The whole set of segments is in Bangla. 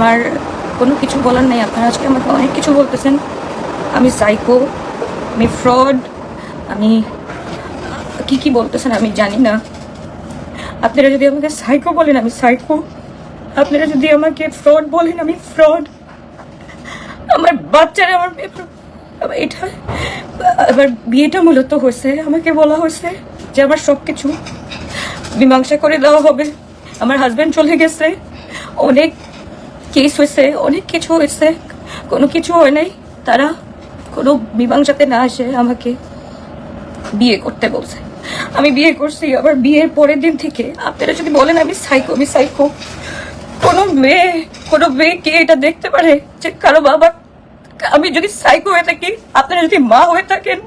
আমার কোনো কিছু বলার নেই। আপনারা আজকে আমাকে অনেক কিছু বলতেছেন, আমি সাইকো, আমি ফ্রড, আমি কি কি বলতেছেন আমি জানি না। আপনারা যদি আমাকে সাইকো বলেন আমি সাইকো, আপনারা যদি আমাকে ফ্রড বলেন আমি ফ্রড। আমার বাচ্চারা এটা আবার বিয়েটা মূলত হয়েছে, আমাকে বলা হয়েছে যে আমার সব কিছু মীমাংসা করে দেওয়া হবে। আমার হাজব্যান্ড চলে গেছে, অনেক কেস হয়েছে, অনেক কিছু হয়েছে, কোনো কিছু হয় নাই। তারা কোনো মীমাংসাতে না আসে আমাকে বিয়ে করতে বলছে। আমি বিয়ে করছি, আবার বিয়ের পরের দিন থেকে আপনারা যদি বলেন আমি সাইকো, আমি সাইকো। কোনো মেয়ে কে এটা দেখতে পারে যে কারো বাবা, আমি যদি সাইকো হয়ে থাকি, আপনারা যদি মা হয়ে থাকেন,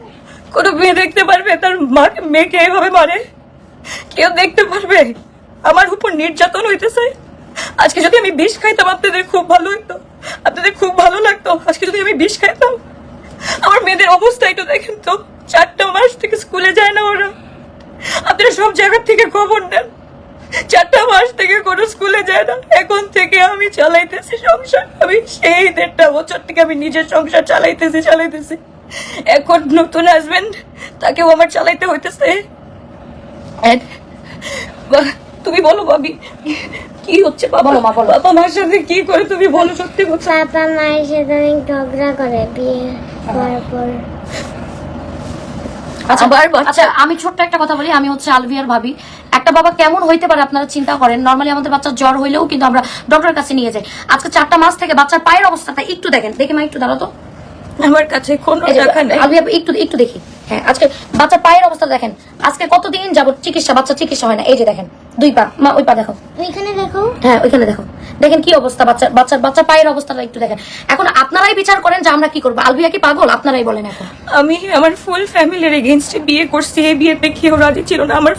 কোনো মেয়ে দেখতে পারবে তার মেয়েকে এভাবে মারে? কেউ দেখতে পারবে? আমার উপর নির্যাতন হইতেছে। আজকে যদি আমি বিষ খাইতাম আপনাদের খুব ভালো হইতো, আপনাদের খুব ভালো লাগতো। আজকে যদি আমি বিষ খাইতাম, আমার মেয়েদের অবস্থা একটু দেখেন তো, 4টা মাস থেকে স্কুলে যায় না ওরা। আপনারা সব জায়গা থেকে খবর নেন, 4টা মাস থেকে কোনো স্কুলে যায় না। এখন থেকে আমি চালাইতেছি সংসার, আমি সেই 1.5 বছর থেকে আমি নিজের সংসার চালাইতেছি। এখন নতুন হাজবেন্ড, তাকেও আমার চালাইতে হইতেছে। তুমি বলো ভাবি কি হচ্ছে? বাবা মার সাথে কি করে তুমি বলো, সত্যি বলছো? বাবা মায়ের সাথে অনেক ঝগড়া করে বিয়ে হওয়ার পর। আচ্ছা, আমি ছোট্ট একটা কথা বলি। আমি হচ্ছে আলভিয়ার ভাবি। একটা বাবা কেমন হইতে পারে আপনারা চিন্তা করেন। নর্মালি আমাদের বাচ্চার জ্বর হইলেও কিন্তু আমরা ডক্টরের কাছে নিয়ে যাই। আজকে 4টা মাস থেকে বাচ্চার পায়ের অবস্থাটা একটু দেখেন। দেখে মা একটু দাঁড়াও তো। আমার কাছে কোনো টাকা নেই। আলভিয়া একটু দেখি। হ্যাঁ, আজকে বাচ্চার পায়ের অবস্থা দেখেন। আজকে কতদিন যাবত বাচ্চা চিকিৎসা হয় না। এই যে দেখেন 2 পা, মা ওই পা দেখো, ওইখানে দেখো। হ্যাঁ ওইখানে দেখো, দেখেন কি অবস্থা বাচ্চার পায়ের অবস্থাটা একটু দেখেন। এখন আপনারাই বিচার করেন যে আমরা কি করবো। আলভিয়া কি পাগল? আপনারাই বলেন। এখন আমি আমার ফুল ফ্যামিলির এগেইনস্টে বিয়ে করছি। এই বিয়েতে কেউ রাজি ছিল না। আমার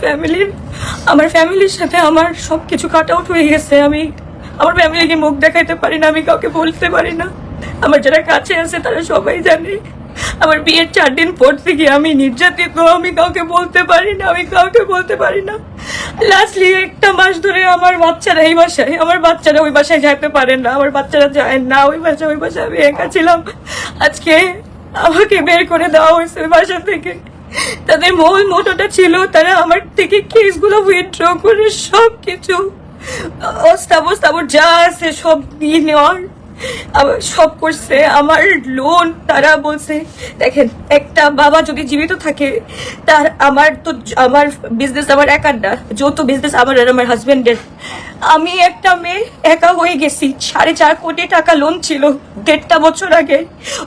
ফ্যামিলির সাথে আমার সবকিছু কাট আউট হয়ে গেছে। আমি আমার ফ্যামিলিকে মুখ দেখাইতে পারি না, আমি কাউকে বলতে পারি না। আমার যারা কাছে আছে তারা সবাই জানে। আমার বিয়ের 4 দিন পর থেকে আমি নির্যাতিত, আমি কাউকে বলতে পারি না। লাস্টলি 1টা মাস ধরে আমার বাচ্চারা এই বাসায়, আমার বাচ্চারা ওই বাসায় যেতে পারেন না, আমার বাচ্চারা যায় না ওই বাসায় আমি একা ছিলাম। আজকে আমাকে বের করে দেওয়া হয়েছে ওই বাসা থেকে। তাদের মূল মোটোটা ছিল তারা আমার থেকে কেসগুলো উইথড্র করে সবকিছু অস্তাবর যা আছে সব নিয়ে নেওয়ার সব করছে। আমার লোন তারা বলছে, দেখেন একটা বাবা যদি জীবিত থাকে তার আমার বিজনেস আমার একার না, যৌথ বিজনেস আমার আর আমার হাজবেন্ডের। আমি একটা মেয়ে একা হয়ে গেছি। 4.5 কোটি টাকা লোন ছিল 1.5 বছর আগে।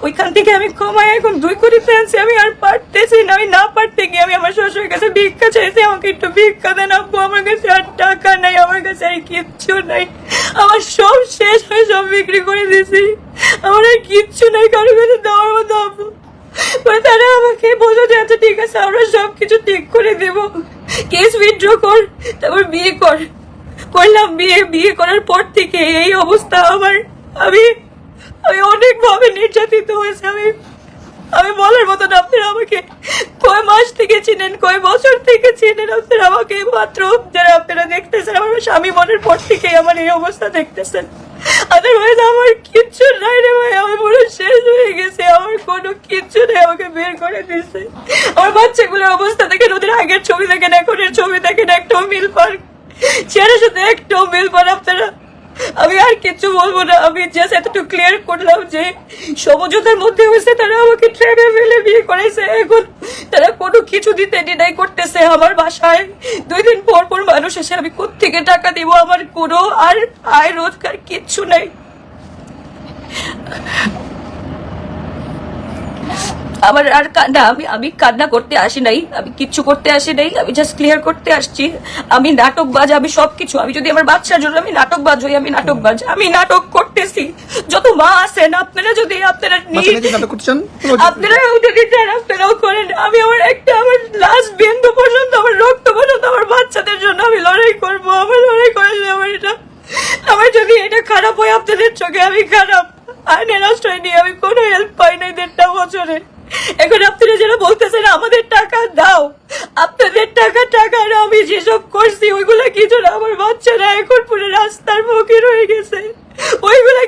ওইখান থেকে আমি কমাই এখন 2 কোটিতে আনছি। আমি আর পারতেছি না। আমি না পারতে গিয়ে আমি আমার শ্বশুরের কাছে ভিক্ষা চাইছি, আমাকে একটু ভিক্ষা দেন আব্বু, আমার কাছে আর টাকা নাই, আমার কাছে আর কিচ্ছু নাই। আমার সব শেষ হয়ে সব বিক্রি করে দিয়েছি, আমার আর কিচ্ছু নাই কারোর কাছে দেওয়ার মতো আব্বু। পরে তারা আমাকে বললো যে আচ্ছা ঠিক আছে আমরা সবকিছু ঠিক করে দেবো, কেস উইথড্র কর, তারপর বিয়ে করলাম। বিয়ে করার পর থেকে এই অবস্থা আমার। আমি অনেকভাবে নির্যাতিত হয়েছে। আমি বলার মতো না। আপনারা আমাকে কয় মাস থেকে চিনেন, কয় বছর থেকে চিনেন, আপনারা আমাকে মাত্র যারা আপনারা দেখতেছেন আমার স্বামী মনের পর থেকে আমার এই অবস্থা দেখতেছেন। আদারওয়াইজ আমার কিচ্ছু নাই রে ভাই, আমি পুরো শেষ হয়ে গেছে। আমার কোনো কিচ্ছু নেই, আমাকে বের করে দিচ্ছে। আমার বাচ্চাগুলোর অবস্থা দেখেন, ওদের আগের ছবি দেখেন, এখনের ছবি দেখেন, একটাও মিল পার, চেহারার সাথে একটাও মিল পার। আপনারা, আমি আর কিছু বলবো না। আমি জাস্ট এতটুকু ক্লিয়ার করলাম যে সমঝোতার মধ্যে হয়েছে, তারা আমাকে ট্রেনে ফেলে বিয়ে করাইছে। এখন তারা কোনো কিছু দিতে ডিনাই করতেছে। আমার বাসায় 2 দিন পর মানুষ এসে, আমি কোত্থেকে টাকা দিব? আমার কোনো আর আয় রোজগার কিচ্ছু নেই। আমার আর কান্না, আমি কান্না করতে আসি নাই, আমি কিচ্ছু করতে আসি নাই, আমি জাস্ট ক্লিয়ার করতে আসছি। আমি নাটকবাজ, আমি সবকিছু। আমি যদি আমার বাচ্চার জন্য আমি নাটকবাজ হই, আমি নাটকবাজ, আমি নাটক করতেছি। যত মা আছেন আপনারা যদি আপনারাও যদি চান আপনারাও করেন। আমি আমার লাস্ট বিন্দু পর্যন্ত, আমার রক্ত পর্যন্ত আমার বাচ্চাদের জন্য আমি লড়াই করবো। আমার লড়াই করেছে আমার যদি এটা খারাপ হয় আপনাদের চোখে, আমি খারাপ। আইনের আশ্রয় নিয়ে আমি কোনো হেল্প পাই নাই 1.5 বছরে। এখন আপনারা যারা বলতেছেন আমাদের টাকা দাও, আপনাদের টাকা আমি যেসব করছি ওইগুলা কিছু না। আমার বাচ্চারা এখন পুরো রাস্তার মুখে রয়ে গেছে, ওইগুলা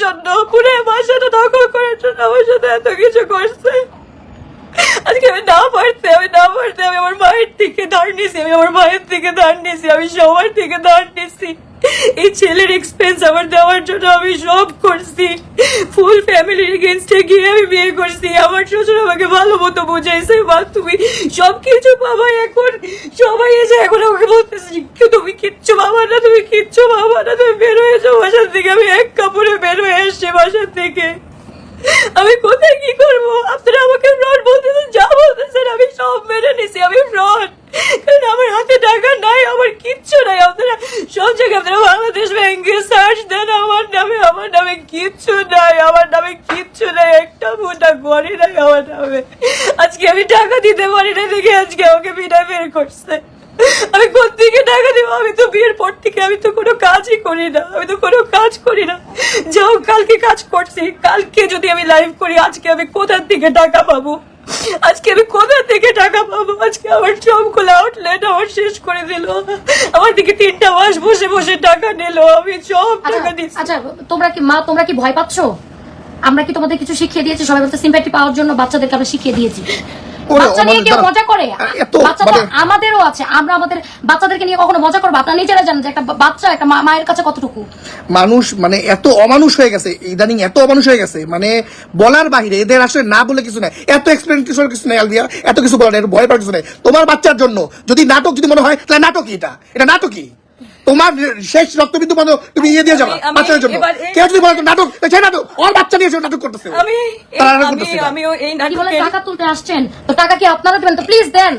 জন্য, পুরো বাসাটা দখল করার জন্য আমার সাথে এত কিছু করছে। আজকে আমি না পারতে আমি আমার মায়ের থেকে ধার নিয়েছি, আমি আমার মায়ের থেকে ধার নিয়েছি, আমি সবার থেকে ধার নিয়েছি। এই ছেলের এক্সপেন্স আমার দেওয়ার জন্য আমি সব করছি। ফুল ফ্যামিলির এগেনস্টে গিয়ে আমি বিয়ে করছি। আমার শ্বশুর আমাকে ভালো মতো বুঝাইছে, মা তুমি সবকিছু পাবা। এখন সবাই এসে এখন আমাকে বলতেছে তুমি কিচ্ছু পাবা না, তুমি কিচ্ছু পাবা না, তুমি বের হয়ে যাও বাসার থেকে। আমি এক কাপড়ে বের হয়ে এসছি বাসার থেকে। আমি কোথায় কি করবো? আপনারা আমাকে ফ্রড বলতেছেন, যা বলতেছেন আমি সব মেনে নিছি আমি ফ্রড, কারণ আমার হাতে টাকা নাই, আমার কিচ্ছু নাই। আপনারা সব জায়গায় আপনারা বাংলাদেশ ব্যাংকে সার্চ দেন আমার নামে কিচ্ছু নাই, আমার নামে কিচ্ছু নাই, একটা মোটা ঘরে নাই আমার নামে। আজকে আমি টাকা দিতে পারি না দেখে আজকে আমাকে বিনা বের করছে। আমি কোথেকে টাকা দেবো? আমি তো বিয়ের পর থেকে আমি তো কোনো কাজই করি না, যাও কালকে কাজ করছি, কালকে যদি আমি লাইভ করি আজকে আমি কোথা থেকে টাকা পাবো? আজকে আমার সবগুলো আউটলেট আমার শেষ করে দিল। আমার দিকে 3টা মাস বসে বসে টাকা নিল, আমি সব টাকা দিচ্ছি। আচ্ছা তোমরা কি ভয় পাচ্ছ? আমরা কি তোমাদের কিছু শিখিয়ে দিয়েছি? সবাই বলতে সিম্প্যাথি পাওয়ার জন্য বাচ্চাদেরকে আমরা শিখিয়ে দিয়েছি। বাচ্চা নিয়ে কেউ মজা করে? বাচ্চাটা আমাদেরও আছে, আমরা আমাদের বাচ্চাদেরকে নিয়ে কখনো মজা করবো? আপনারা নিজেরা জানেন যে একটা বাচ্চা একটা মায়ের কাছে কতটুকু মানুষ, মানে এত অমানুষ হয়ে গেছে ইদানিং, এত অমানুষ হয়ে গেছে মানে বলার বাহিরে। এদের আসলে না বলে কিছু নাই, এত এক্সপেরিয়েন্স কিছু নাই আলবিয়া, এত কিছু বলার, এর ভয় পাওয়ার কিছু নাই। তোমার বাচ্চার জন্য যদি নাটক যদি মনে হয় তাহলে নাটকই, এটা নাটকই। তোমার শেষ রক্তবিন্দু মানে তুমি ইয়ে দিয়ে যাবা বাচ্চাদের জন্য। কেউ যদি বলে নাটক, সেই নাটক ওর বাচ্চা নিয়ে নাটক করতেছে। আমিও এই কি বলে নাটকে টাকা তুলতে আসছেন, তো টাকা কি আপনারা দেবেন? তো প্লিজ দেন।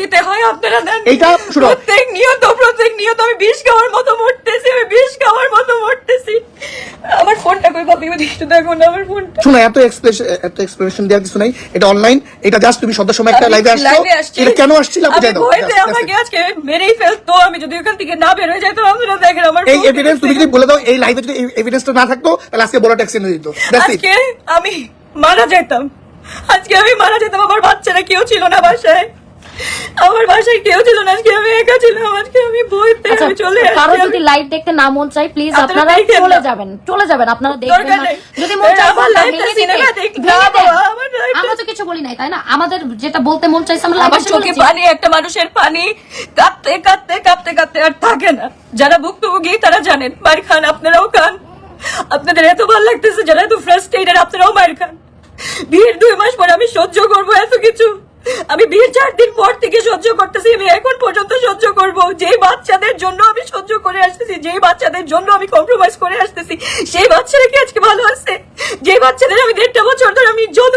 দিতে হয় আপনারা দেন। এইটা শুনো, প্রত্যেক নিয়ত আমি বিষ খাওয়ার মতো মরতেছি। আমার ফোনটা কই ভাবি, একটু দেখো না আমার ফোনটা। শুনো, এত এক্সপ্লেনেশন দেওয়ার কিছু নাই, এটা অনলাইন, এটা জাস্ট তুমি সন্ধ্যার সময় একটা লাইভে আসছো, এটা কেন আসছিল বুঝাই দাও। আমাকে আজকে মেরেই ফেলতো, আমি যদি ওখান থেকে না বের হয়ে যাইতাম। আপনারা দেখেন আমার এই এভিডেন্স তুমি যদি বলে দাও, এই লাইভে যদি এই এভিডেন্সটা না থাকতো তাহলে আজকে বড় ট্যাক্সি নিয়ে দিত। আজকে আমি মারা যেতাম, আমার বাচ্চারা কেউ ছিল না বাসায়, আজকে আমি একা ছিলাম, আজকে আমি বইতে আমি চলে আসছি। কারো যদি লাইভ দেখতে না মন চাই প্লিজ আপনারা চলে যাবেন, আপনারা দেখবেন না। যদি মন চাই আমরা তো কিছু বলি নাই, তাই না? আমাদের যেটা বলতে মন চাইছে আমরা আমার চোখে পানি, একটা মানুষের পানি কাঁপতে আর থাকে না। যারা ভুক্তভোগী তারা জানেন, মার খান, আপনারাও খান। আপনাদের এত ভালো লাগতেছে, যারা এত ফ্রাস্ট্রেটেড আপনারাও মার খান। বিয়ের 2 মাস পরে আমি সহ্য করবো এত কিছু? আমি বিয়ের 4 দিন পর থেকে সহ্য করতেছি, আমি এখন পর্যন্ত সহ্য করবো। যেই বাচ্চাদের জন্য আমি সহ্য করে আসতেছি, যেই বাচ্চাদের জন্য আমি কম্প্রোমাইজ করে আসতেছি, সেই বাচ্চারা কি আজকে ভালো আছে? যে বাচ্চাদের আমি 1.5 বছর ধরে আমি যত